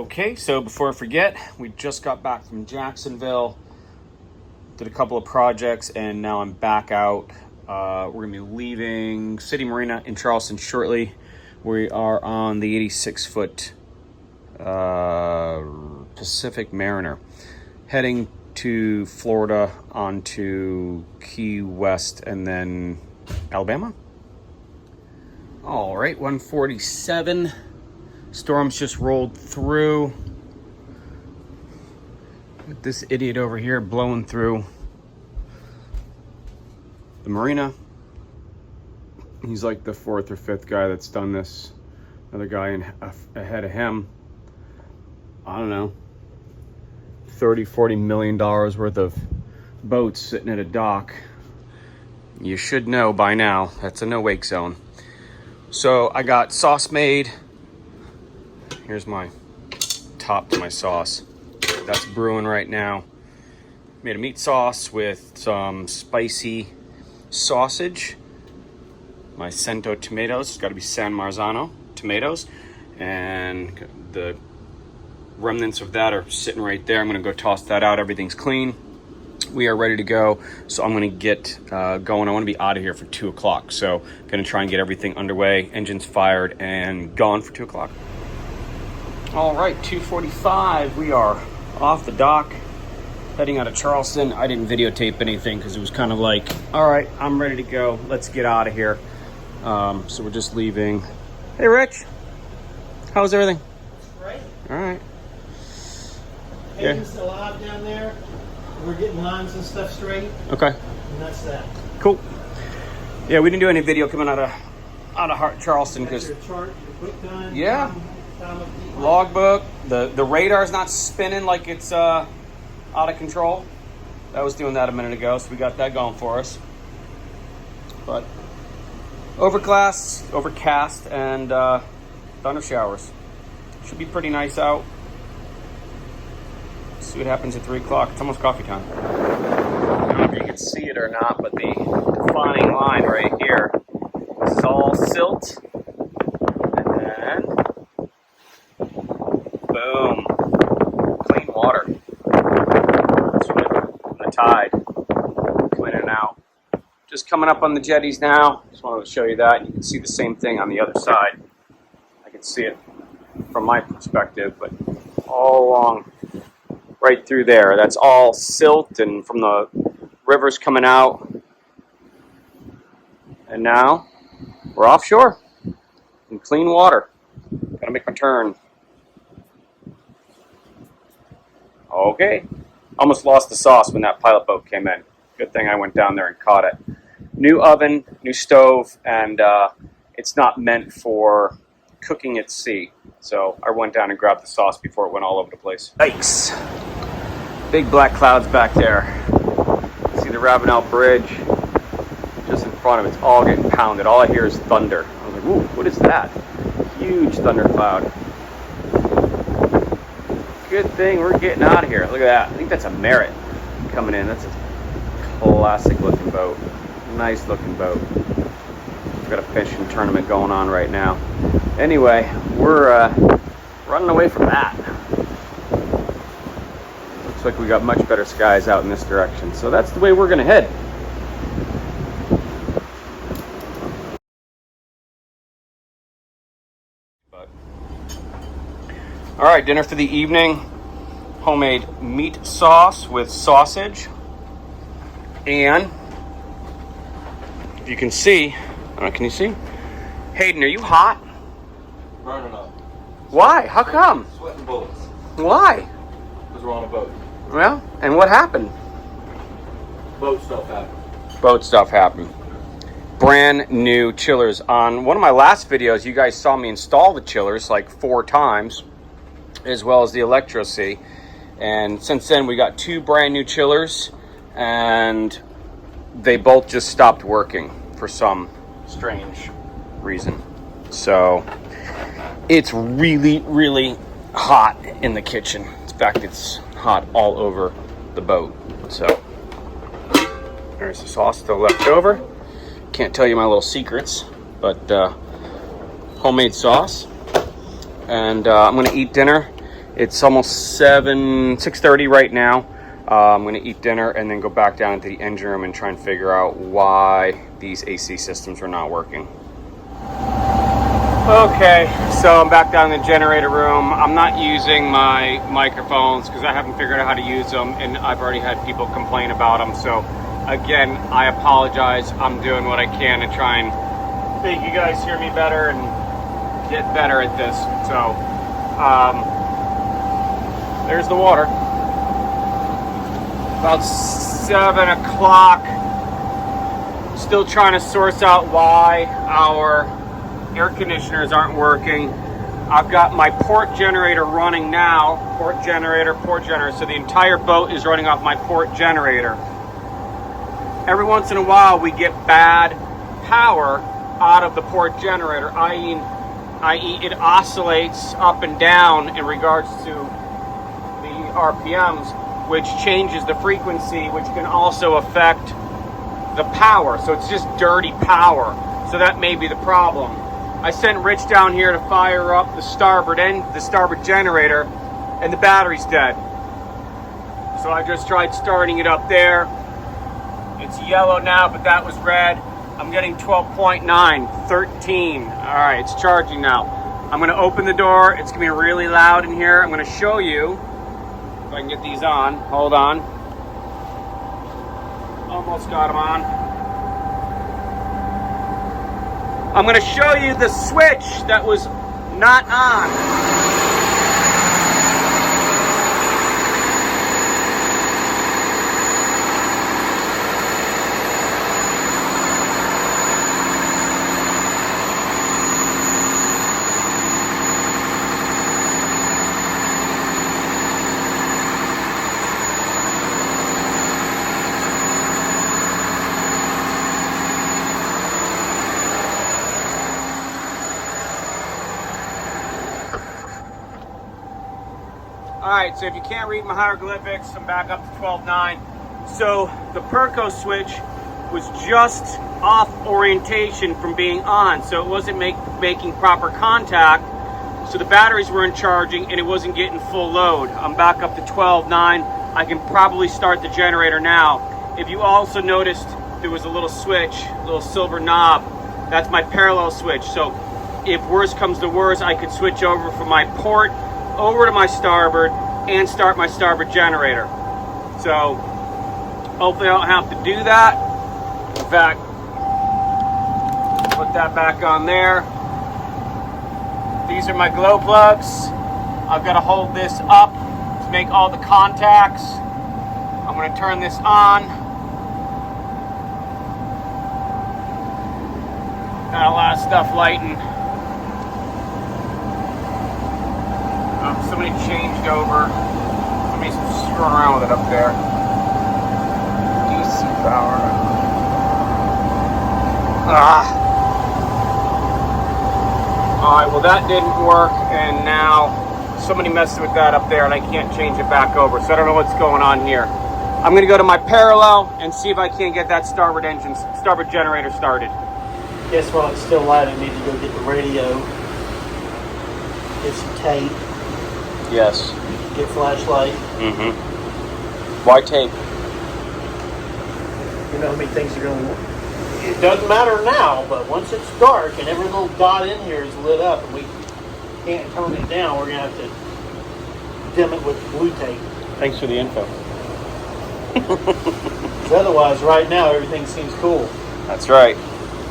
Okay, so before I forget, we just got back from Jacksonville, did a couple of projects, and now I'm back out. We're gonna be leaving City Marina in Charleston shortly. We are on the 86-foot Pacific Mariner, heading to Florida onto Key West and then Alabama. All right, 147. Storms just rolled through. This idiot over here blowing through the marina. He's like the fourth or fifth guy that's done this. Another guy ahead of him. I don't know, 30-40 million dollars worth of boats sitting at a dock. You should know by now that's a no wake zone. So I got sauce made. Here's my top to my sauce. That's brewing right now. Made a meat sauce with some spicy sausage. My Cento tomatoes, it's gotta be San Marzano tomatoes. And the remnants of that are sitting right there. I'm gonna go toss that out, everything's clean. We are ready to go, so I'm gonna get going. I wanna be out of here for 2 o'clock, so gonna try and get everything underway, engines fired, and gone for 2 o'clock. All right, 2:45, we are off the dock, heading out of Charleston. I didn't videotape anything because it was kind of like, all right, I'm ready to go. Let's get out of here. So we're just leaving. Hey, Rich, how's everything? Great. All right. Engines still out down there. We're getting lines and stuff straight. Okay. And that's that. Cool. Yeah, we didn't do any video coming out of Charleston because Your chart, your book done. Yeah. Time of the logbook, the radar's not spinning like it's out of control. That was doing that a minute ago, so we got that going for us. But overcast, and thunder showers. Should be pretty nice out. See what happens at 3 o'clock. It's almost coffee time. I don't know if you can see it or not, but the defining line right here, this is all silt. And boom, clean water. Swimming in the tide, cleaning out. Just coming up on the jetties now. Just wanted to show you that. You can see the same thing on the other side. I can see it from my perspective, but all along, right through there. That's all silt and from the rivers coming out. And now we're offshore in clean water. Gotta make my turn. Okay. Almost lost the sauce when that pilot boat came in. Good thing I went down there and caught it. New oven, new stove, and it's not meant for cooking at sea. So I went down and grabbed the sauce before it went all over the place. Yikes. Big black clouds back there. See the Ravenel Bridge just in front of it. It's all getting pounded. All I hear is thunder. I was like, ooh, what is that? Huge thunder cloud. Good thing we're getting out of here. Look at that. I think that's a Merit coming in. That's a classic looking boat. Nice looking boat. We've got a fishing tournament going on right now. Anyway, we're running away from that. Looks like we got much better skies out in this direction. So that's the way we're gonna head. All right, dinner for the evening. Homemade meat sauce with sausage. And if you can see, can you see? Hayden, are you hot? Burning up. Why? How come? Sweating bullets. Why? Because we're on a boat. Well, and what happened? Boat stuff happened. Boat stuff happened. Brand new chillers. On one of my last videos, you guys saw me install the chillers like 4 times, as well as the Electro C. And since then, we got 2 brand new chillers, and they both just stopped working for some strange reason. So it's really, really hot in the kitchen. In fact, it's hot all over the boat. So there's the sauce still left over. Can't tell you my little secrets, but homemade sauce. And I'm gonna eat dinner, It's almost 6:30 right now. I'm gonna eat dinner and then go back down into the engine room and try and figure out why these AC systems are not working. Okay, so I'm back down in the generator room. I'm not using my microphones because I haven't figured out how to use them, and I've already had people complain about them. So again, I apologize. I'm doing what I can to try and make you guys hear me better and get better at this. So there's the water. About 7 o'clock. Still trying to source out why our air conditioners aren't working. I've got my port generator running now. Port generator. So the entire boat is running off my port generator. Every once in a while we get bad power out of the port generator, i.e. it oscillates up and down in regards to the RPMs, which changes the frequency, which can also affect the power. So it's just dirty power. So that may be the problem. I sent Rich down here to fire up the starboard generator, and the battery's dead. So I just tried starting it up there. It's yellow now, but that was red. I'm getting 12.9, 13. All right, it's charging now. I'm gonna open the door. It's gonna be really loud in here. I'm gonna show you if I can get these on. Hold on. Almost got them on. I'm going to show you the switch that was not on. Alright, so if you can't read my hieroglyphics, I'm back up to 12.9. So the Perco switch was just off orientation from being on, so it wasn't making proper contact, so the batteries weren't charging and it wasn't getting full load. I'm back up to 12.9. I can probably start the generator now. If you also noticed, there was a little switch, a little silver knob. That's my parallel switch. So if worse comes to worse, I could switch over from my port over to my starboard and start my starboard generator. So hopefully I don't have to do that. In fact, put that back on there. These are my glow plugs. I've got to hold this up to make all the contacts. I'm going to turn this on. Got a lot of stuff lighting. Somebody changed over. Somebody's screwing around with it up there. DC power. Alright, well that didn't work, and now somebody messed with that up there and I can't change it back over. So I don't know what's going on here. I'm going to go to my parallel and see if I can't get that starboard generator started. Guess while it's still light, I need to go get the radio. Get some tape. Yes. Get flashlight. Mm-hmm. Why tape? You know how many things are going to... It doesn't matter now, but once it's dark and every little dot in here is lit up and we can't tone it down, we're going to have to dim it with blue tape. Thanks for the info. Because otherwise, right now, everything seems cool. That's right.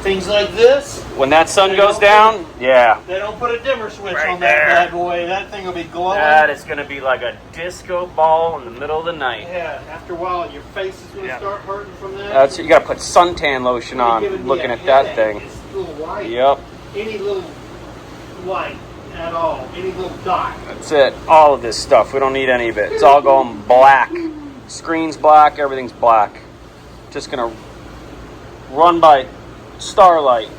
Things like this. When that sun goes down, yeah. They don't put a dimmer switch Right on that there. bad boy. That thing will be glowing. That is going to be like a disco ball in the middle of the night. Yeah, after a while, your face is going to start hurting from that. That's you got to put suntan lotion on looking at that thing. It's a little white. Yep. Any little light at all. Any little dot. That's it. All of this stuff. We don't need any of it. It's all going black. Screen's black. Everything's black. Just going to run by starlight.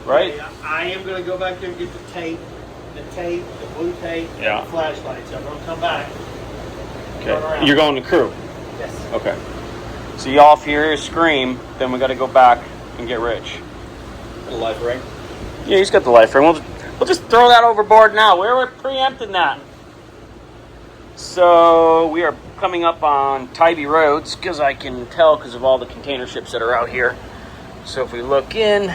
Right? Okay, I am going to go back there and get the blue tape, and the flashlight. So I'm going to come back. Okay. You're going to crew? Yes. Okay. So you all hear his scream, then we got to go back and get Rich. The life ring? Yeah, he's got the life ring. We'll just throw that overboard now. We're preempting that. So we are coming up on Tybee roads because I can tell because of all the container ships that are out here. So if we look in,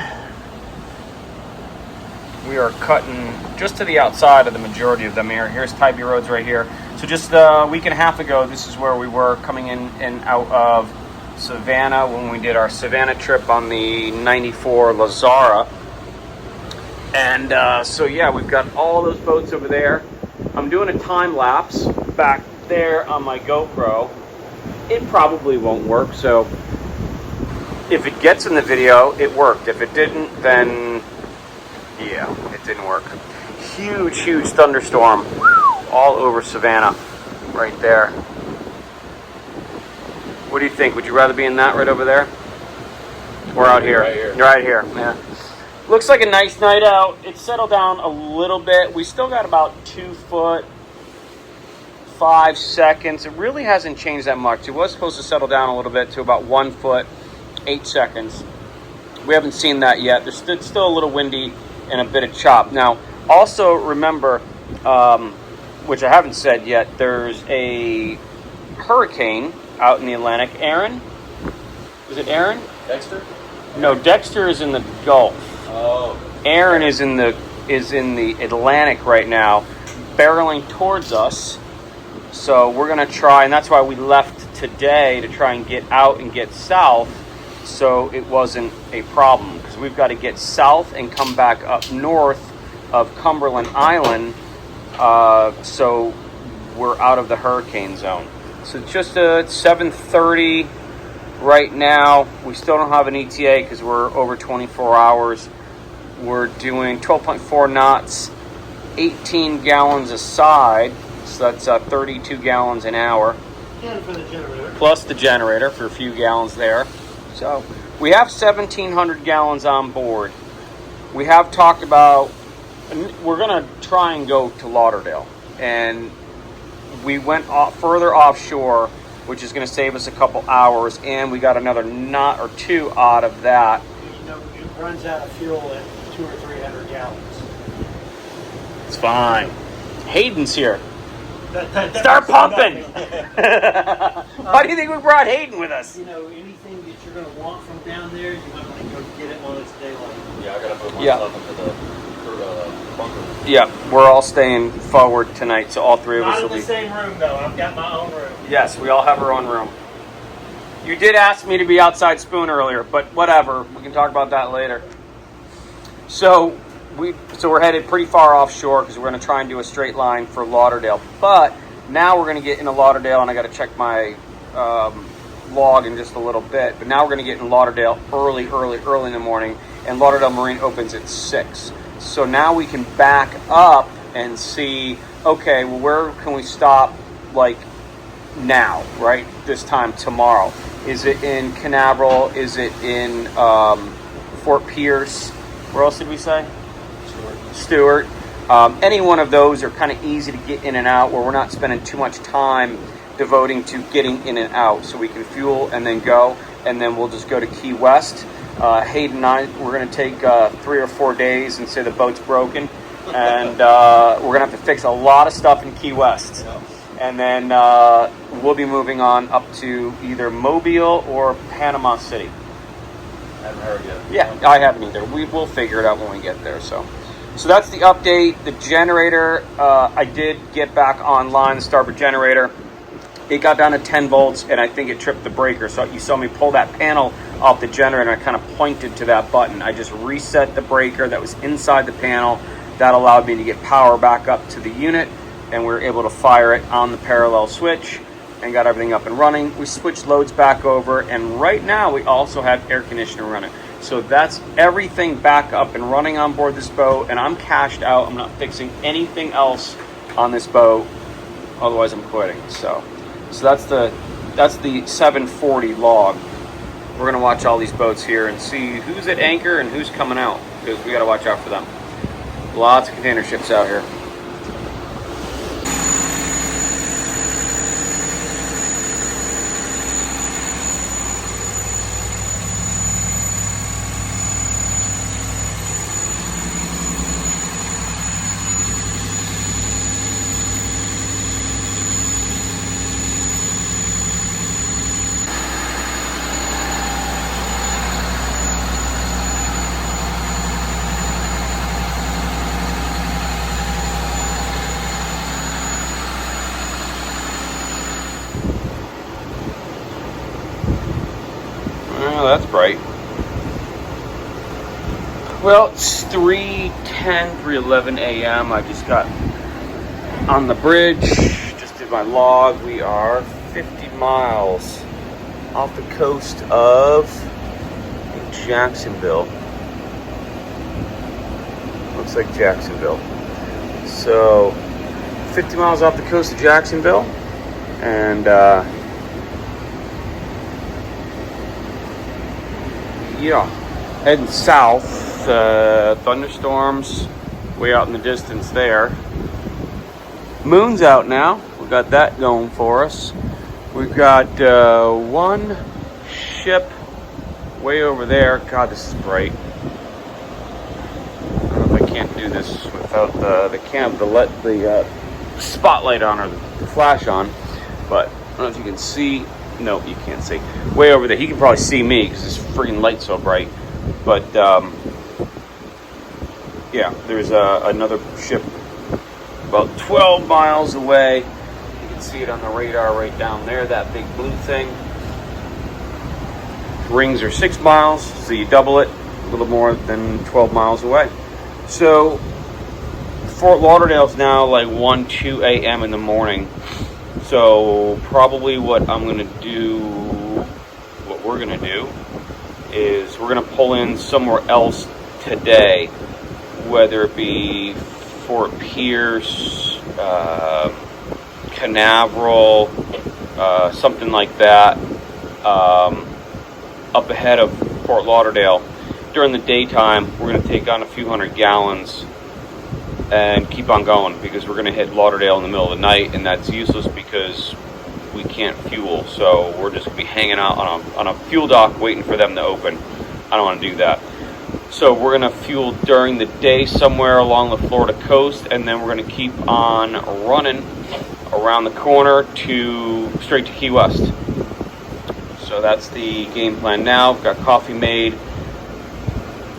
we are cutting just to the outside of the majority of them here. Here's Tybee roads right here. So just a week and a half ago, this is where we were coming in and out of Savannah when we did our Savannah trip on the 94 Lazara. And so yeah, we've got all those boats over there. I'm doing a time lapse back there on my GoPro. It probably won't work, so if it gets in the video, it worked. If it didn't, then yeah, it didn't work. Huge thunderstorm all over Savannah right there. What do you think? Would you rather be in that right over there or out here? Right here, yeah. Looks like a nice night out. It settled down a little bit. We still got about 2 foot, 5 seconds. It really hasn't changed that much. It was supposed to settle down a little bit to about 1 foot, 8 seconds. We haven't seen that yet. There's still a little windy and a bit of chop. Now, also remember, which I haven't said yet, there's a hurricane out in the Atlantic. Aaron? Is it Aaron? Dexter? No, Dexter is in the Gulf. Oh. Aaron is in the Atlantic right now, barreling towards us. So we're gonna try, and that's why we left today to try and get out and get south, so it wasn't a problem. Because we've got to get south and come back up north of Cumberland Island, so we're out of the hurricane zone. So just it's 7:30 right now. We still don't have an ETA because we're over 24 hours. We're doing 12.4 knots, 18 gallons a side, so that's 32 gallons an hour. And for the generator. Plus the generator for a few gallons there. So we have 1,700 gallons on board. We have talked about, we're going to try and go to Lauderdale. And we went further offshore, which is going to save us a couple hours, and we got another knot or two out of that. You know, it runs out of fuel at 200 or 300 gallons. It's fine. Hayden's here. That Start pumping! Why do you think we brought Hayden with us? You know, anything that you're going to want from down there, you might want to go get it while it's daylight. Yeah, I gotta put my stuff into the bunker. Yeah, we're all staying forward tonight, so all three of us Not will in be. the same room, though. I've got my own room. Yes, we all have our own room. You did ask me to be outside Spoon earlier, but whatever. We can talk about that later. So we're headed pretty far offshore because we're going to try and do a straight line for Lauderdale. But now we're going to get into Lauderdale, and I got to check my log in just a little bit. But now we're going to get in Lauderdale early in the morning, and Lauderdale Marine opens at 6. So now we can back up and see, okay, well, where can we stop, like, now, right? This time tomorrow. Is it in Canaveral? Is it in Fort Pierce? Where else did we say? Stewart. Any one of those are kind of easy to get in and out, where we're not spending too much time devoting to getting in and out. So we can fuel and then go, and then we'll just go to Key West. Hayden and I, we're going to take 3 or 4 days and say the boat's broken, and we're going to have to fix a lot of stuff in Key West. Yeah. And then we'll be moving on up to either Mobile or Panama City. I haven't heard yet. Yeah, I haven't either. We'll figure it out when we get there. So that's the update. The generator, I did get back online, the starboard generator. It got down to 10 volts, and I think it tripped the breaker. So you saw me pull that panel off the generator, and I kind of pointed to that button. I just reset the breaker that was inside the panel. That allowed me to get power back up to the unit, and we were able to fire it on the parallel switch and got everything up and running. We switched loads back over, and right now we also have air conditioning running. So that's everything back up and running on board this boat, and I'm cashed out. I'm not fixing anything else on this boat, otherwise I'm quitting. So that's the 740 log. We're gonna watch all these boats here and see who's at anchor and who's coming out, because we gotta watch out for them. Lots of container ships out here. Well, that's bright. Well, it's 3:10, 3:11 a.m. I just got on the bridge, just did my log. We are 50 miles off the coast of Jacksonville. Looks like Jacksonville. So, 50 miles off the coast of Jacksonville, and yeah, heading south. Thunderstorms way out in the distance there. Moon's out now. We got that going for us. We've got one ship way over there. God, this is bright. I don't know if I can't do this without the cam to let the spotlight on or the flash on, but I don't know if you can see. No, you can't see. Way over there. He can probably see me because this freaking light's so bright. But yeah, there's another ship about 12 miles away. You can see it on the radar right down there, that big blue thing. Rings are 6 miles, so you double it, a little more than 12 miles away. So Fort Lauderdale is now like 1, 2 a.m. in the morning. So probably what we're gonna do is we're gonna pull in somewhere else today, whether it be Fort Pierce, Canaveral, something like that, up ahead of Fort Lauderdale. During the daytime, we're going to take on a few hundred gallons and keep on going, because we're going to hit Lauderdale in the middle of the night, and that's useless because we can't fuel. So we're just going to be hanging out on a fuel dock waiting for them to open. I don't want to do that. So we're going to fuel during the day somewhere along the Florida coast, and then we're going to keep on running around the corner straight to Key West. So that's the game plan now. Got coffee made.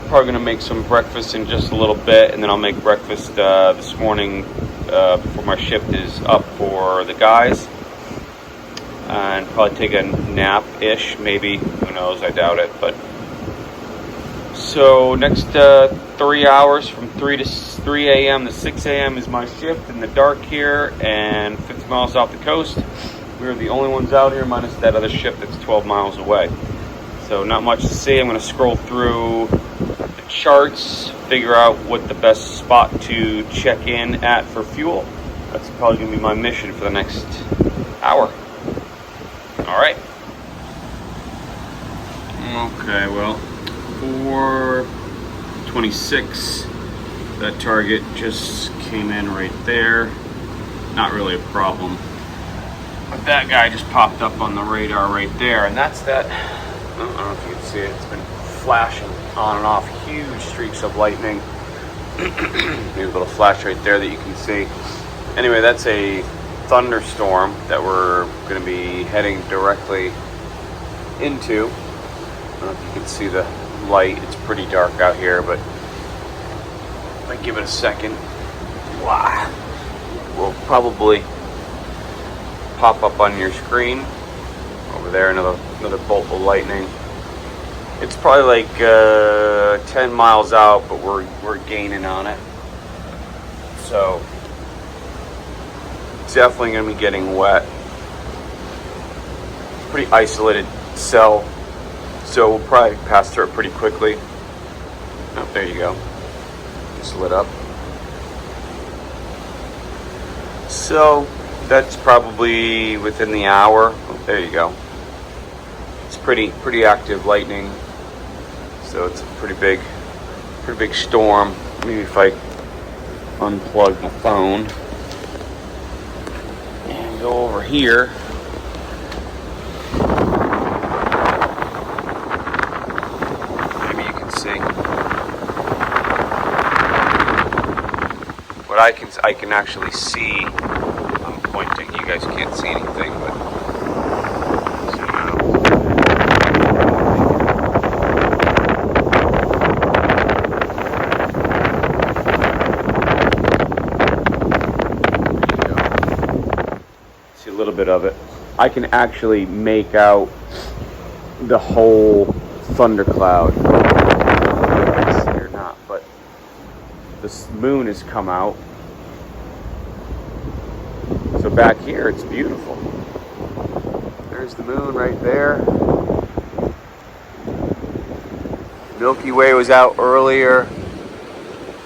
Probably going to make some breakfast in just a little bit, and then I'll make breakfast this morning before my shift is up for the guys. And probably take a nap-ish, maybe. Who knows? I doubt it, but... So next 3 hours from 3 a.m. to 6 a.m. is my shift in the dark here, and 50 miles off the coast. We're the only ones out here, minus that other ship that's 12 miles away. So not much to see. I'm going to scroll through the charts, figure out what the best spot to check in at for fuel. That's probably going to be my mission for the next hour. All right. Okay, well. 4:26. That target just came in right there. Not really a problem. But that guy just popped up on the radar right there, and that's that. I don't know if you can see it. It's been flashing on and off. Huge streaks of lightning. Maybe a little flash right there that you can see. Anyway, that's a thunderstorm that we're going to be heading directly into. I don't know if you can see the light. It's pretty dark out here, but if I give it a second, wow, will probably pop up on your screen. Over there, another bolt of lightning. It's probably like 10 miles out, but we're gaining on it. So it's definitely going to be getting wet. Pretty isolated cell. So we'll probably pass through it pretty quickly. Oh, there you go. Just lit up. So that's probably within the hour. Oh, there you go. It's pretty active lightning. So it's a pretty big storm. Maybe if I unplug my phone and go over here. But I can actually see. I'm pointing. You guys can't see anything, but zoom out. There you go. See a little bit of it. I can actually make out the whole thundercloud. Whether I see it or not, but the moon has come out. So back here, it's beautiful. There's the moon right there. Milky Way was out earlier.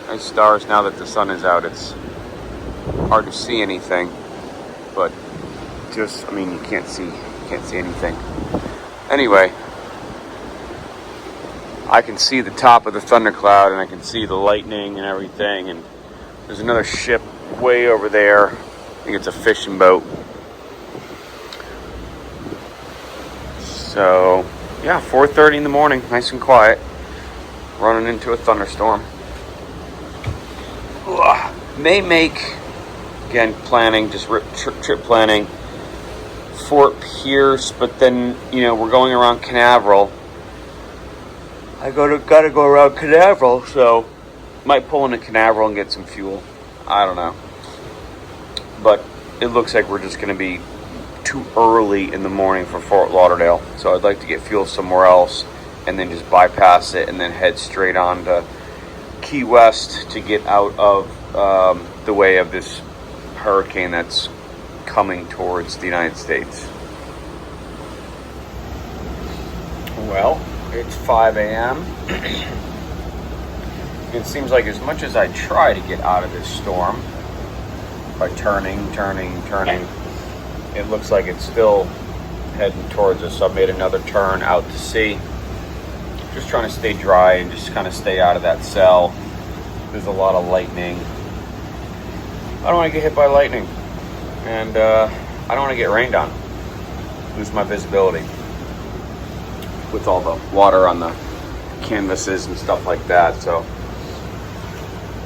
Nice stars. Now that the sun is out, it's hard to see anything. But just, I mean, you can't see anything. Anyway, I can see the top of the thundercloud, and I can see the lightning and everything. And there's another ship way over there. I think it's a fishing boat. So, yeah, 4:30 in the morning, nice and quiet. Running into a thunderstorm. Ugh. May make, again, planning, just trip planning, Fort Pierce, but then, you know, we're going around Canaveral. Gotta go around Canaveral, so might pull into Canaveral and get some fuel. I don't know. But it looks like we're just going to be too early in the morning for Fort Lauderdale. So I'd like to get fuel somewhere else and then just bypass it and then head straight on to Key West to get out of the way of this hurricane that's coming towards the United States. Well, it's 5 a.m. It seems like as much as I try to get out of this storm, by turning, it looks like it's still heading towards us. So I've made another turn out to sea. Just trying to stay dry and just kind of stay out of that cell. There's a lot of lightning. I don't want to get hit by lightning. And I don't want to get rained on. Lose my visibility. With all the water on the canvases and stuff like that. So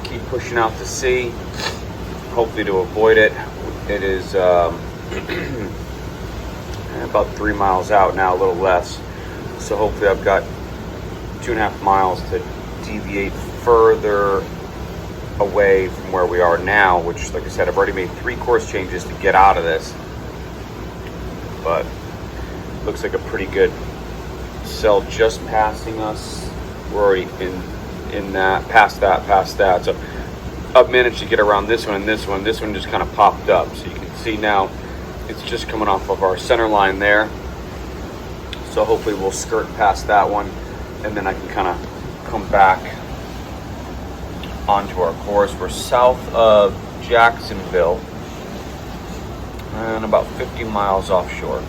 keep pushing out to sea. Hopefully to avoid it. It is about 3 miles out now, a little less. So hopefully I've got 2.5 miles to deviate further away from where we are now, which, like I said, I've already made 3 course changes to get out of this. But looks like a pretty good cell just passing us. We're already in that, past that. So I've managed to get around this one and this one. This one just kind of popped up. So you can see now it's just coming off of our center line there. So hopefully we'll skirt past that one and then I can kind of come back onto our course. We're south of Jacksonville and about 50 miles offshore.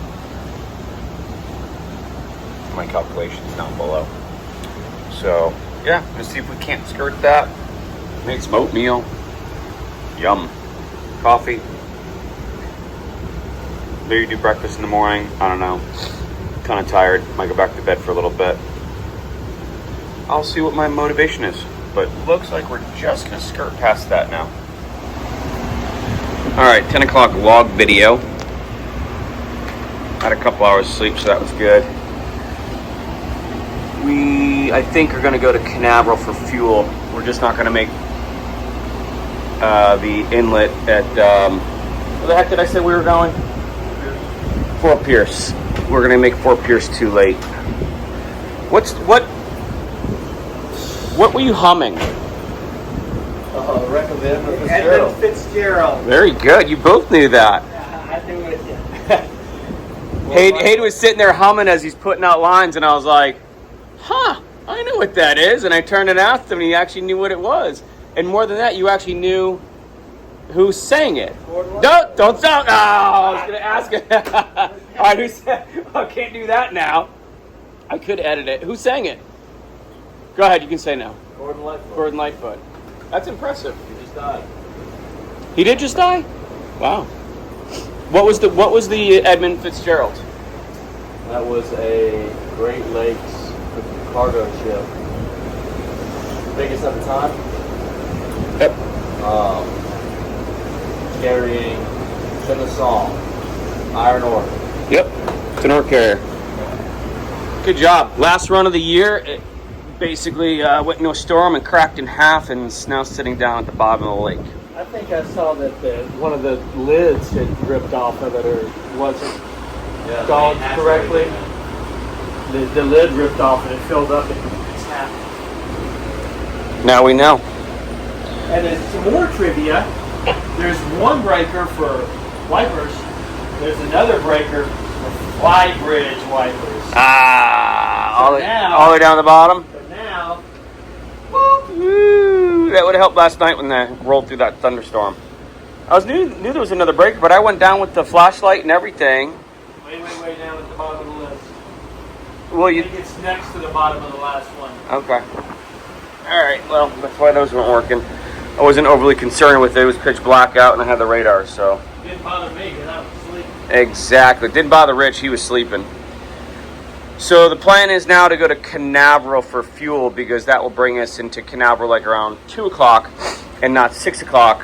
My calculations down below. So yeah, let's see if we can't skirt that. Make some oatmeal. Yum. Coffee. Maybe do breakfast in the morning. I don't know. Kind of tired. Might go back to bed for a little bit. I'll see what my motivation is. But looks like we're just going to skirt past that now. Alright, 10 o'clock log video. Had a couple hours of sleep, so that was good. We, I think, are going to go to Canaveral for fuel. We're just not going to make the inlet at, where the heck did I say we were going? Fort Pierce. We're going to make Fort Pierce too late. What were you humming? Recommend Edmund Fitzgerald. Very good. You both knew that. I knew it. Hayden was sitting there humming as he's putting out lines, and I was like, huh, I know what that is. And I turned and asked him, and he actually knew what it was. And more than that, you actually knew who sang it. Don't sound. Oh, I was going to ask him. All right, who sang? I can't do that now. I could edit it. Who sang it? Go ahead, you can say now. Gordon Lightfoot. That's impressive. He just died. He did just die? Wow. What was the Edmund Fitzgerald? That was a Great Lakes cargo ship. Biggest at the time. Yep. Carrying, it's in the song, iron ore. Yep. It's an ore carrier. Good job. Last run of the year. It basically went into a storm and cracked in half and is now sitting down at the bottom of the lake. I think I saw that one of the lids had ripped off of it or wasn't installed correctly. the lid ripped off and it filled up and snapped. Now we know. And then some more trivia. There's one breaker for wipers. There's another breaker for fly bridge wipers. All the way down the bottom. But now, Woo, that would have helped last night when I rolled through that thunderstorm. I knew there was another breaker, but I went down with the flashlight and everything. way down at the bottom of the list. Well, I think it's next to the bottom of the last one. Okay. All right. Well, that's why those weren't working. I wasn't overly concerned with it. It was pitch black out, and I had the radar, so. It didn't bother me because I was asleep. Exactly. Didn't bother Rich. He was sleeping. So the plan is now to go to Canaveral for fuel because that will bring us into Canaveral like around 2 o'clock and not 6 o'clock.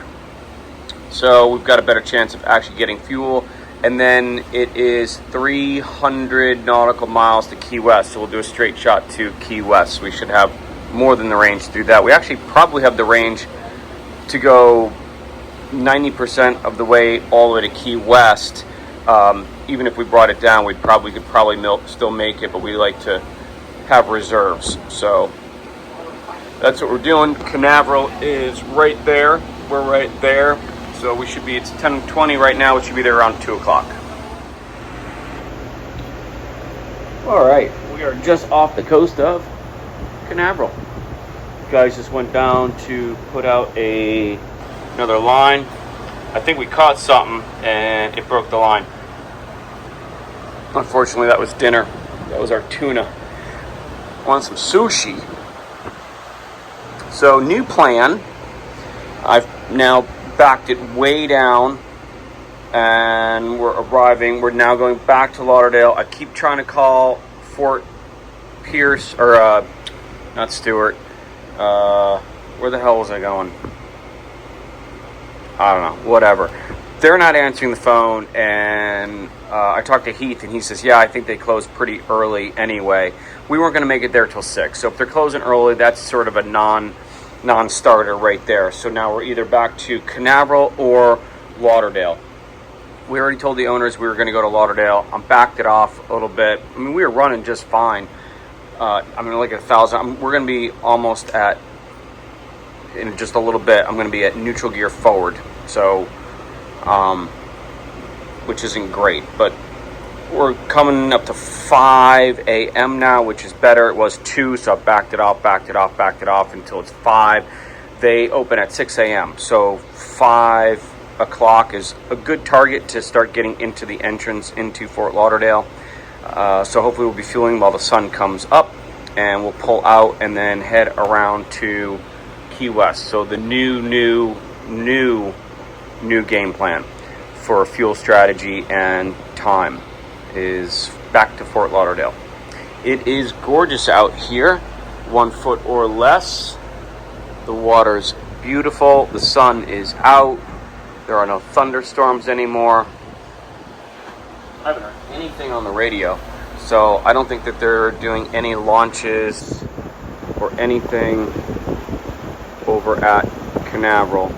So we've got a better chance of actually getting fuel. And then it is 300 nautical miles to Key West. So we'll do a straight shot to Key West. We should have more than the range to do that. We actually probably have the range to go 90% of the way all the way to Key West. Even if we brought it down, we could probably still make it, but we like to have reserves. So that's what we're doing. Canaveral is right there. We're right there. So we should be, it's 10:20 right now. We should be there around 2 o'clock. All right, we are just off the coast of Canaveral. Guys just went down to put out another line. I think we caught something and it broke the line. Unfortunately, that was dinner. That was our tuna. Want some sushi. So new plan. I've now backed it way down and we're arriving. We're now going back to Lauderdale. I keep trying to call Fort Pierce, or not Stewart. Where the hell was I going? I don't know. Whatever. They're not answering the phone, and I talked to Heath, and he says, yeah, I think they close pretty early anyway. We weren't going to make it there till 6. So if they're closing early, that's sort of a non-starter right there. So now we're either back to Canaveral or Lauderdale. We already told the owners we were going to go to Lauderdale. I'm backed it off a little bit. I mean, we were running just fine. Like 1,000. We're going to be almost at, in just a little bit, I'm going to be at neutral gear forward. So, which isn't great, but we're coming up to 5 a.m. now, which is better. It was 2, so I backed it off until it's 5. They open at 6 a.m., so 5 o'clock is a good target to start getting into the entrance into Fort Lauderdale. So hopefully we'll be fueling while the sun comes up, and we'll pull out and then head around to Key West. So the new game plan for fuel strategy and time is back to Fort Lauderdale. It is gorgeous out here, 1 foot or less. The water's beautiful. The sun is out. There are no thunderstorms anymore. I haven't heard anything on the radio, so I don't think that they're doing any launches or anything over at Canaveral.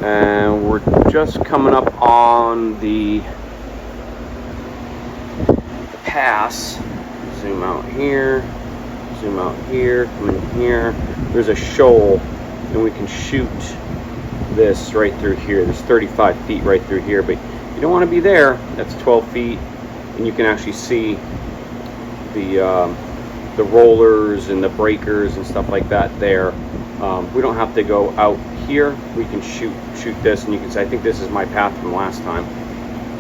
And we're just coming up on the pass. Zoom out here, come in here. There's a shoal, and we can shoot this right through here. There's 35 feet right through here, but you don't want to be there. That's 12 feet, and you can actually see the rollers and the breakers and stuff like that there. We don't have to go out here. We can shoot this, and you can say, I think this is my path from last time.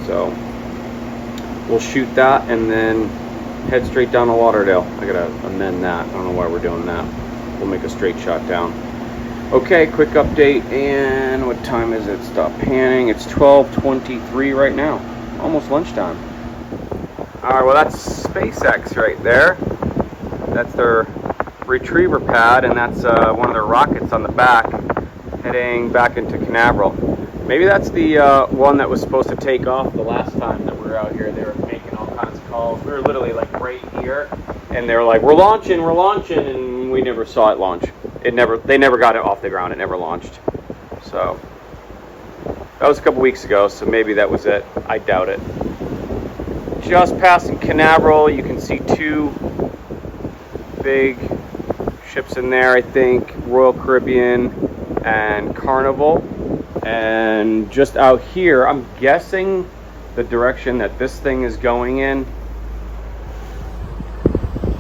So we'll shoot that and then head straight down to Lauderdale. I gotta amend that. I don't know why we're doing that. We'll make a straight shot down. Okay, quick update, and what time is it? Stop panning. It's 12:23 right now. Almost lunchtime. Alright, well that's SpaceX right there. That's their retriever pad, and that's one of their rockets on the back heading back into Canaveral. Maybe that's the one that was supposed to take off the last time that we were out here. They were making all kinds of calls. We were literally like right here, and they were like, we're launching, and we never saw it launch. They never got it off the ground. It never launched. So that was a couple weeks ago, so maybe that was it. I doubt it. just passing Canaveral. You can see two big ships in there, I think, Royal Caribbean and Carnival. And just out here, I'm guessing the direction that this thing is going in,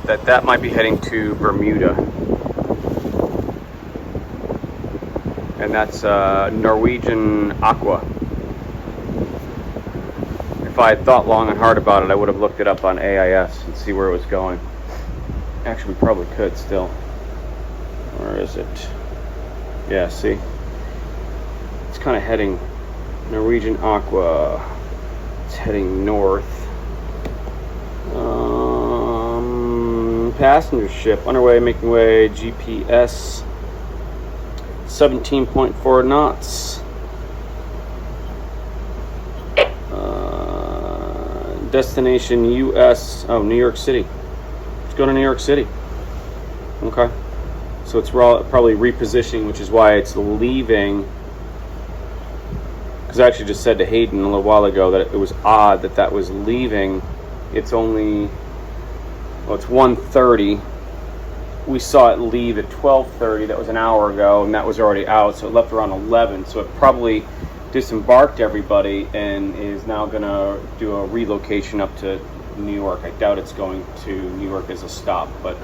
that might be heading to Bermuda. And that's Norwegian Aqua. If I had thought long and hard about it, I would have looked it up on AIS and see where it was going. Actually, we probably could still. Where is it? Yeah, see? It's kind of heading Norwegian Aqua. It's heading north. Passenger ship underway, making way, GPS 17.4 knots. Destination US, New York City. Let's go to New York City. Okay. So it's probably repositioning, which is why it's leaving. Because I actually just said to Hayden a little while ago that it was odd that was leaving. It's only, it's 1:30. We saw it leave at 12:30. That was an hour ago, and that was already out. So it left around 11. So it probably disembarked everybody and is now going to do a relocation up to New York. I doubt it's going to New York as a stop, but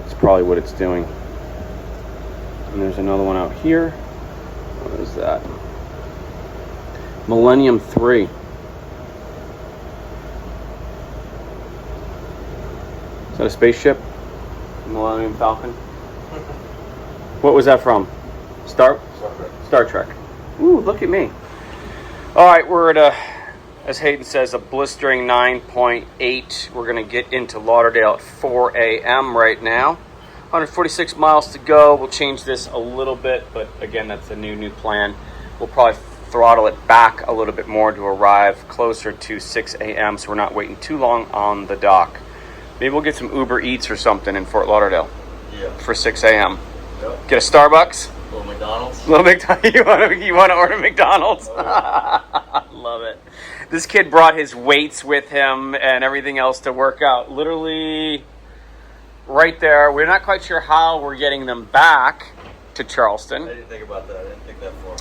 it's probably what it's doing. And there's another one out here. What is that? Millennium 3. Is that a spaceship? Millennium Falcon? What was that from? Star Trek. Ooh, look at me. All right, we're at as Hayden says, a blistering 9.8. We're going to get into Lauderdale at 4 a.m. right now. 146 miles to go. We'll change this a little bit, but again, that's a new plan. We'll probably throttle it back a little bit more to arrive closer to 6 a.m. so we're not waiting too long on the dock. Maybe we'll get some Uber Eats or something in Fort Lauderdale for 6 a.m. Yep. Get a Starbucks. Little McDonald's. You want to order McDonald's? Love it. This kid brought his weights with him and everything else to work out. Literally right there. We're not quite sure how we're getting them back to Charleston. I didn't think about that. I didn't think that far.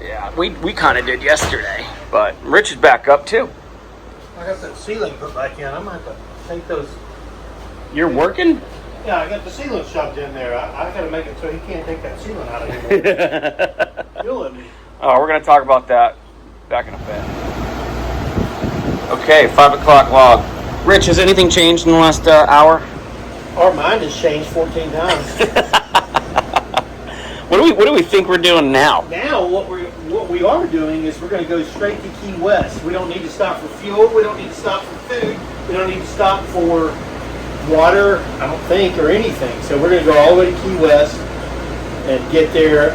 Yeah, we kind of did yesterday. But Rich is back up too. I got that ceiling put back in. I'm going to have to take those. You're working? Yeah, I got the ceiling shoved in there. I got to make it so he can't take that ceiling out of here. You'll let me. Oh, we're going to talk about that back in a bit. Okay, 5 o'clock log. Rich, has anything changed in the last hour? Our mind has changed 14 times. What do we think we're doing now? Now, what we are doing is we're going to go straight to Key West. We don't need to stop for fuel. We don't need to stop for food. We don't need to stop for water, I don't think, or anything. So we're going to go all the way to Key West and get there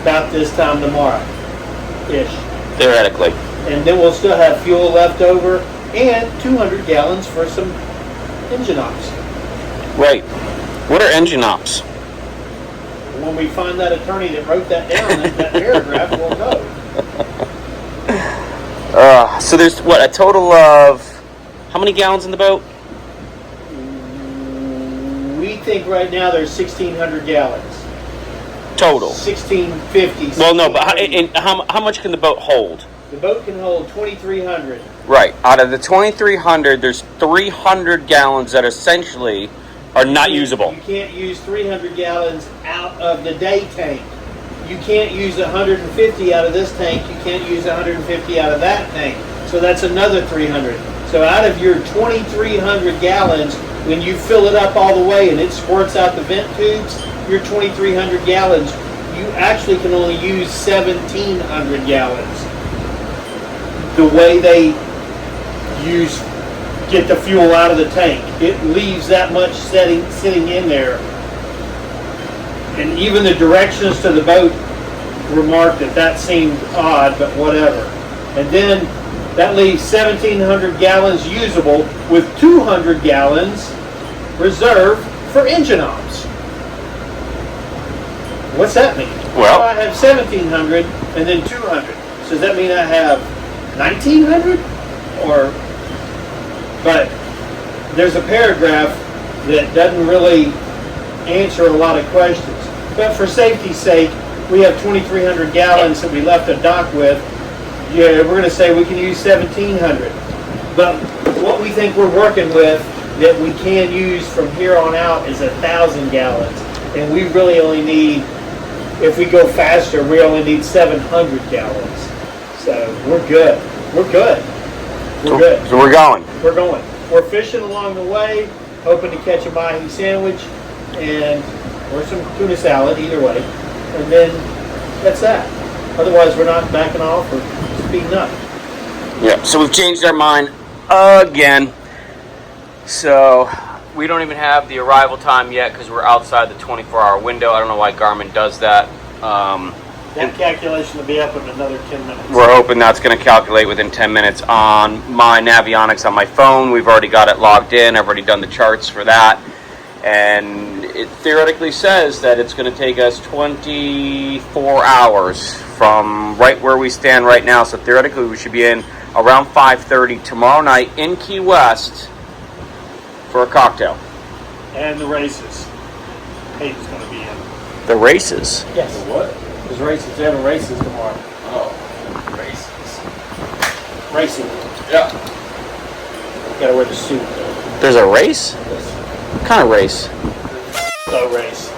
about this time tomorrow-ish. Theoretically. And then we'll still have fuel left over and 200 gallons for some engine ops. Right. What are engine ops? When we find that attorney that wrote that down, that paragraph, we'll know. So there's, a total of, how many gallons in the boat? We think right now there's 1,600 gallons. Total. 1,650. Well, no, but how much can the boat hold? The boat can hold 2,300. Right. Out of the 2,300, there's 300 gallons that essentially are not usable. You can't use 300 gallons out of the day tank. You can't use 150 out of this tank. You can't use 150 out of that tank. So that's another 300. So out of your 2,300 gallons, when you fill it up all the way and it squirts out the vent tubes, your 2,300 gallons, you actually can only use 1,700 gallons. The way they get the fuel out of the tank, it leaves that much sitting in there. And even the directions to the boat remarked that seemed odd, but whatever. And then that leaves 1,700 gallons usable with 200 gallons reserved for engine ops. What's that mean? Well, I have 1,700 and then 200. So does that mean I have 1,900? but there's a paragraph that doesn't really answer a lot of questions. But for safety's sake, we have 2,300 gallons that we left a dock with. Yeah, we're going to say we can use 1,700. But what we think we're working with that we can use from here on out is 1,000 gallons. And we really only need, if we go faster, we only need 700 gallons. So we're good. We're good. We're good. So we're going. We're going. We're fishing along the way, hoping to catch a mahi sandwich and or some tuna salad, either way. And then that's that. Otherwise, we're not backing off or speeding up. Yeah, so we've changed our mind again. So we don't even have the arrival time yet because we're outside the 24-hour window. I don't know why Garmin does that. That calculation will be up in another 10 minutes. We're hoping that's going to calculate within 10 minutes on my Navionics on my phone. We've already got it logged in. I've already done the charts for that. And it theoretically says that it's going to take us 24 hours from right where we stand right now. So theoretically, we should be in around 5:30 tomorrow night in Key West for a cocktail. And the races. Hayden's going to be in. The races? Yes. What? There's races. They're having races tomorrow. Oh, races. Racing. Yeah. You got to wear the suit. There's a race? What kind of race? No race.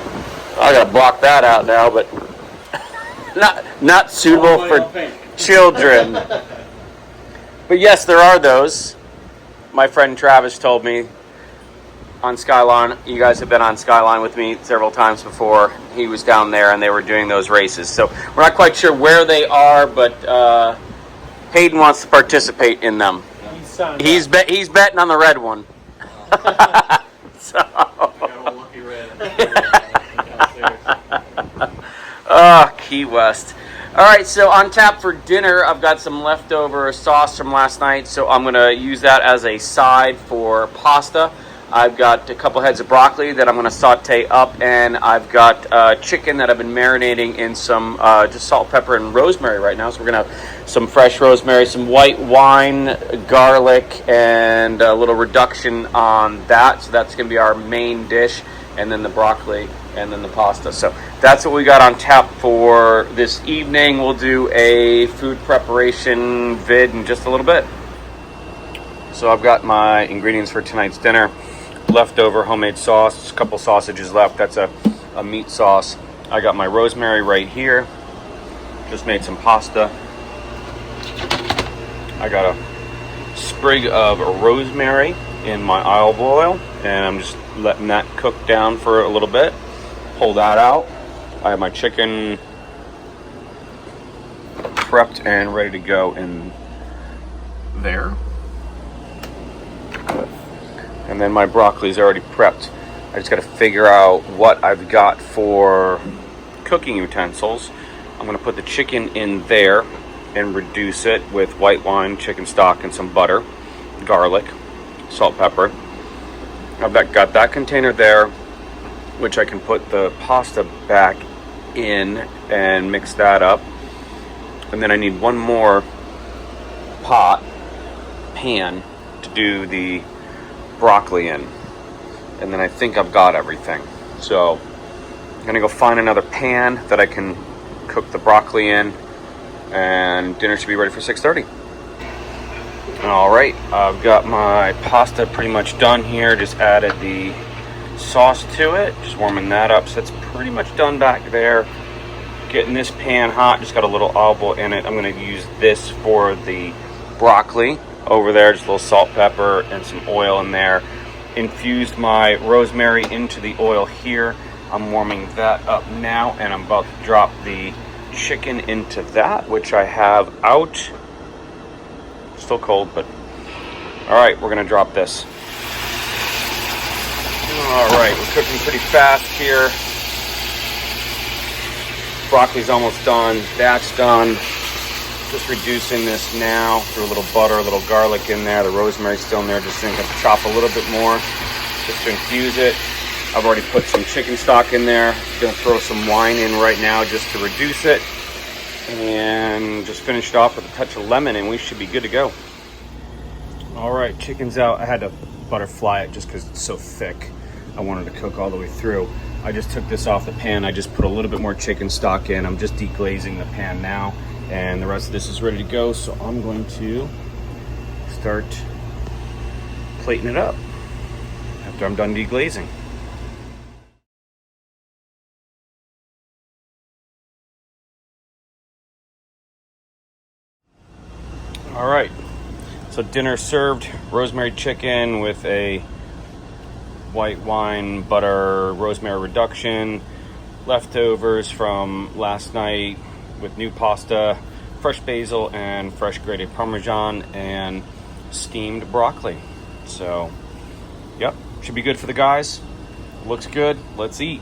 I gotta block that out now, but not suitable for children. But yes, there are those. My friend Travis told me on Skyline. You guys have been on Skyline with me several times before. He was down there and they were doing those races. So we're not quite sure where they are, but Hayden wants to participate in them. He's betting on the red one. So. Oh, Key West. All right, so on tap for dinner, I've got some leftover sauce from last night, so I'm going to use that as a side for pasta. I've got a couple heads of broccoli that I'm going to saute up, and I've got chicken that I've been marinating in some just salt, pepper, and rosemary right now. So we're going to have some fresh rosemary, some white wine, garlic, and a little reduction on that. So that's going to be our main dish, and then the broccoli, and then the pasta. So that's what we got on tap for this evening. We'll do a food preparation vid in just a little bit. So I've got my ingredients for tonight's dinner. Leftover homemade sauce, a couple sausages left. That's a meat sauce. I got my rosemary right here. Just made some pasta. I got a sprig of rosemary in my olive oil, and I'm just letting that cook down for a little bit. Pull that out. I have my chicken prepped and ready to go in there. And then my broccoli is already prepped. I just got to figure out what I've got for cooking utensils. I'm going to put the chicken in there and reduce it with white wine, chicken stock, and some butter, garlic, salt, pepper. I've got that container there, which I can put the pasta back in and mix that up. And then I need one more pan to do the broccoli in, and then I think I've got everything. So I'm gonna go find another pan that I can cook the broccoli in, and dinner should be ready for 6:30. All right, I've got my pasta pretty much done here. Just added the sauce to it, just warming that up. So it's pretty much done back there. Getting this pan hot, just got a little olive oil in it. I'm gonna use this for the broccoli over there, just a little salt, pepper, and some oil in there. Infused my rosemary into the oil here. I'm warming that up now, and I'm about to drop the chicken into that, which I have out. Still cold, but all right, we're gonna drop this. All right, we're cooking pretty fast here. Broccoli's almost done. That's done. Just reducing this now. Threw a little butter, a little garlic in there. The rosemary's still in there. Just going to chop a little bit more just to infuse it. I've already put some chicken stock in there. Going to throw some wine in right now just to reduce it. And just finish it off with a touch of lemon, and we should be good to go. All right, chicken's out. I had to butterfly it just because it's so thick. I wanted to cook all the way through. I just took this off the pan. I just put a little bit more chicken stock in. I'm just deglazing the pan now, and the rest of this is ready to go. So I'm going to start plating it up after I'm done deglazing. All right, so dinner served. Rosemary chicken with a white wine, butter, rosemary reduction, leftovers from last night with new pasta, fresh basil and fresh grated Parmesan, and steamed broccoli. So, yep, should be good for the guys. Looks good. Let's eat.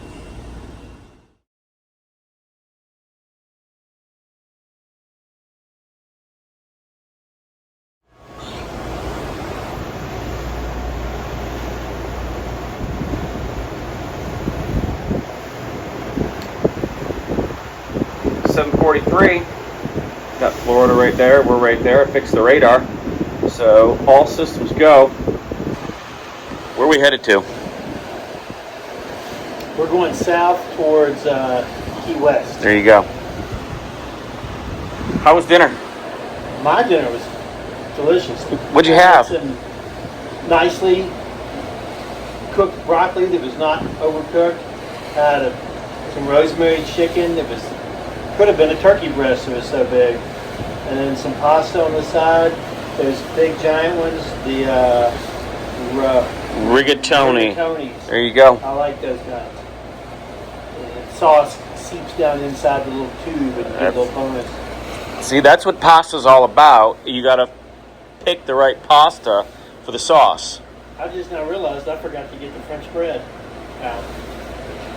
.43. Got Florida right there. We're right there. Fixed the radar. So all systems go. Where are we headed to? We're going south towards Key West. There you go. How was dinner? My dinner was delicious. What'd you have? Some nicely cooked broccoli that was not overcooked. Had some rosemary chicken that was could have been a turkey breast. It was so big. And then some pasta on the side. Those big giant ones. The Rigatoni. Rigatonis. There you go. I like those guys. And sauce seeps down inside the little tube and the little bonus. See, that's what pasta's all about. You got to pick the right pasta for the sauce. I just now realized I forgot to get the French bread out.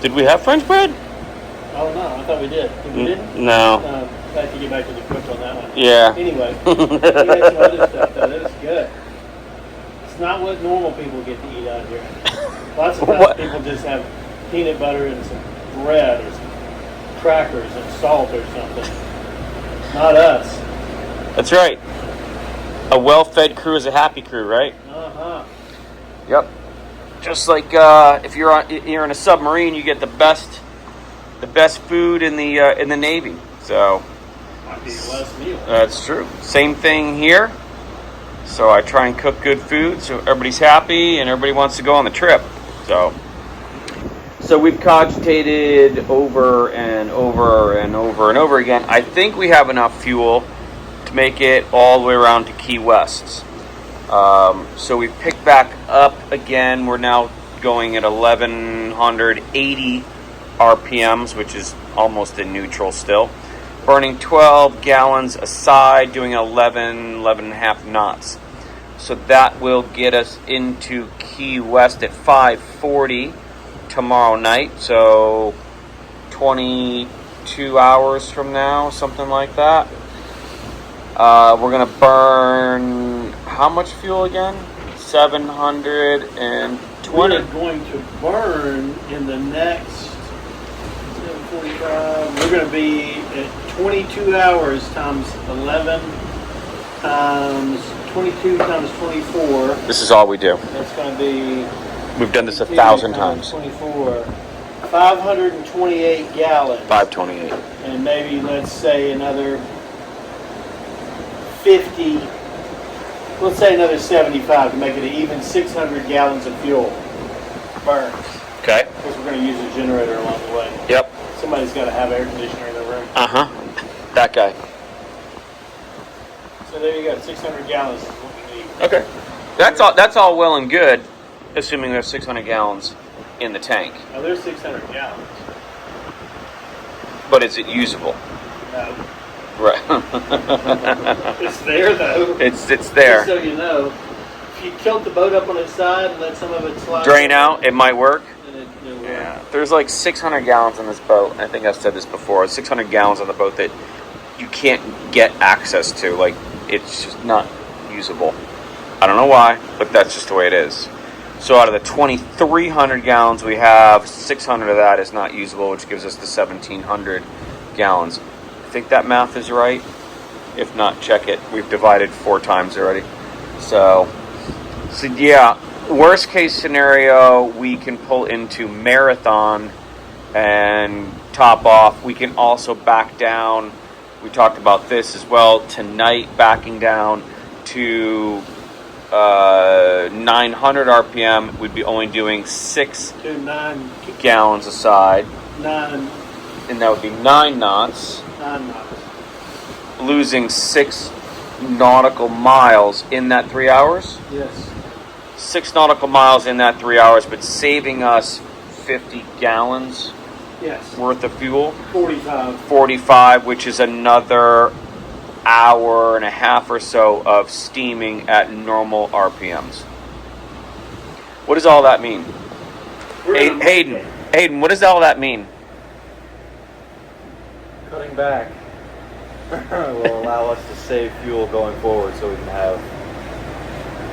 Did we have French bread? Oh no, I thought we did. We didn't? No. I have to get back to the cook on that one. Yeah. Anyway, we had some other stuff though. That was good. It's not what normal people get to eat out here. Lots of times people just have peanut butter and some bread or some crackers and salt or something. Not us. That's right. A well-fed crew is a happy crew, right? Uh-huh. Yep. Just like if you're in a submarine, you get the best food in the Navy. So Might be less meal. that's true. Same thing here. So I try and cook good food so everybody's happy and everybody wants to go on the trip. So we've cogitated over and over and over and over again. I think we have enough fuel to make it all the way around to Key West. So we picked back up again. We're now going at 1180 RPMs, which is almost in neutral still. Burning 12 gallons a side, doing 11 and a half knots. So that will get us into Key West at 5:40 tomorrow night. So 22 hours from now, something like that. We're going to burn how much fuel again? 720. We're going to burn in the next 7:45. We're going to be at 22 hours times 11 times 22 times 24. This is all we do. That's going to be... We've done this 1,000 times. 24. 528 gallons. 528. And maybe, let's say, another 50. Let's say another 75 to make it an even 600 gallons of fuel burns. Okay. Because we're going to use a generator along the way. Yep. Somebody's got to have air conditioner in their room. Uh-huh. That guy. So there you go. 600 gallons is what we need. Okay. That's all well and good, assuming there's 600 gallons in the tank. Now there's 600 gallons. But is it usable? No. Right. It's there though. It's there. Just so you know, if you tilt the boat up on its side and let some of it slide Drain out, it might work. then it'll work. Yeah. There's like 600 gallons in this boat. I think I've said this before. 600 gallons on the boat that you can't get access to. Like, it's just not usable. I don't know why, but that's just the way it is. So out of the 2,300 gallons we have, 600 of that is not usable, which gives us the 1,700 gallons. I think that math is right. If not, check it. We've divided 4 times already. So So yeah, worst case scenario, we can pull into Marathon and top off. We can also back down. We talked about this as well tonight, backing down to 900 RPM. We'd be only doing 6 Do 9, gallons a side, 9, and that would be 9 knots, 9 knots. losing 6 nautical miles in that 3 hours. Yes. 6 nautical miles in that 3 hours, but saving us 50 gallons Yes. worth of fuel. 45. 45, which is another hour and a half or so of steaming at normal RPMs. What does all that mean? Hayden, what does all that mean? Cutting back will allow us to save fuel going forward, so we can have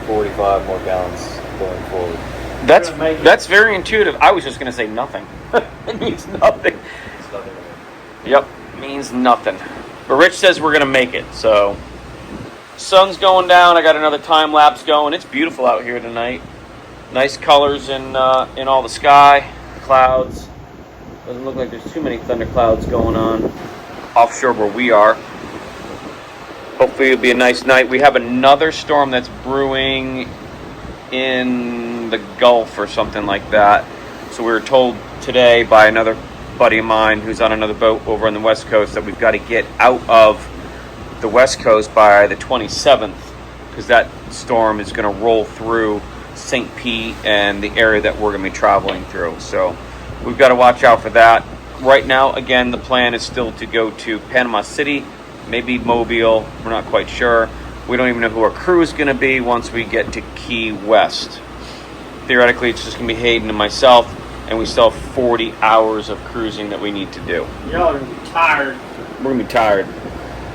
45 more gallons going forward. That's very intuitive. I was just going to say nothing. It means nothing. It's nothing. Yep, means nothing. But Rich says we're going to make it, so. Sun's going down. I got another time lapse going. It's beautiful out here tonight. Nice colors in all the sky, clouds. Doesn't look like there's too many thunderclouds going on offshore where we are. Hopefully it'll be a nice night. We have another storm that's brewing in the Gulf or something like that. So we were told today by another buddy of mine who's on another boat over on the West Coast that we've got to get out of the West Coast by the 27th, because that storm is going to roll through St. Pete and the area that we're going to be traveling through. So we've got to watch out for that. Right now, again, the plan is still to go to Panama City, maybe Mobile. We're not quite sure. We don't even know who our crew is going to be once we get to Key West. Theoretically, it's just going to be Hayden and myself, and we still have 40 hours of cruising that we need to do. Y'all are going to be tired, We're going to be tired.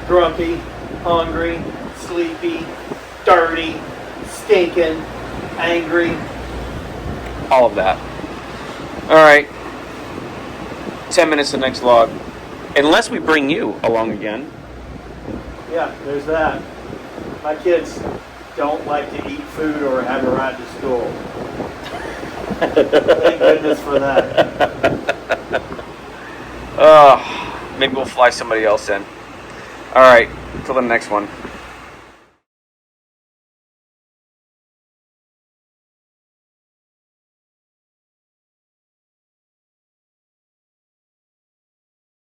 grumpy, hungry, sleepy, dirty, stinking, angry. All of that. All right. 10 minutes to the next log. Unless we bring you along again. Yeah, there's that. My kids don't like to eat food or have a ride to school. Thank goodness for that. Maybe we'll fly somebody else in. All right. Until the next one.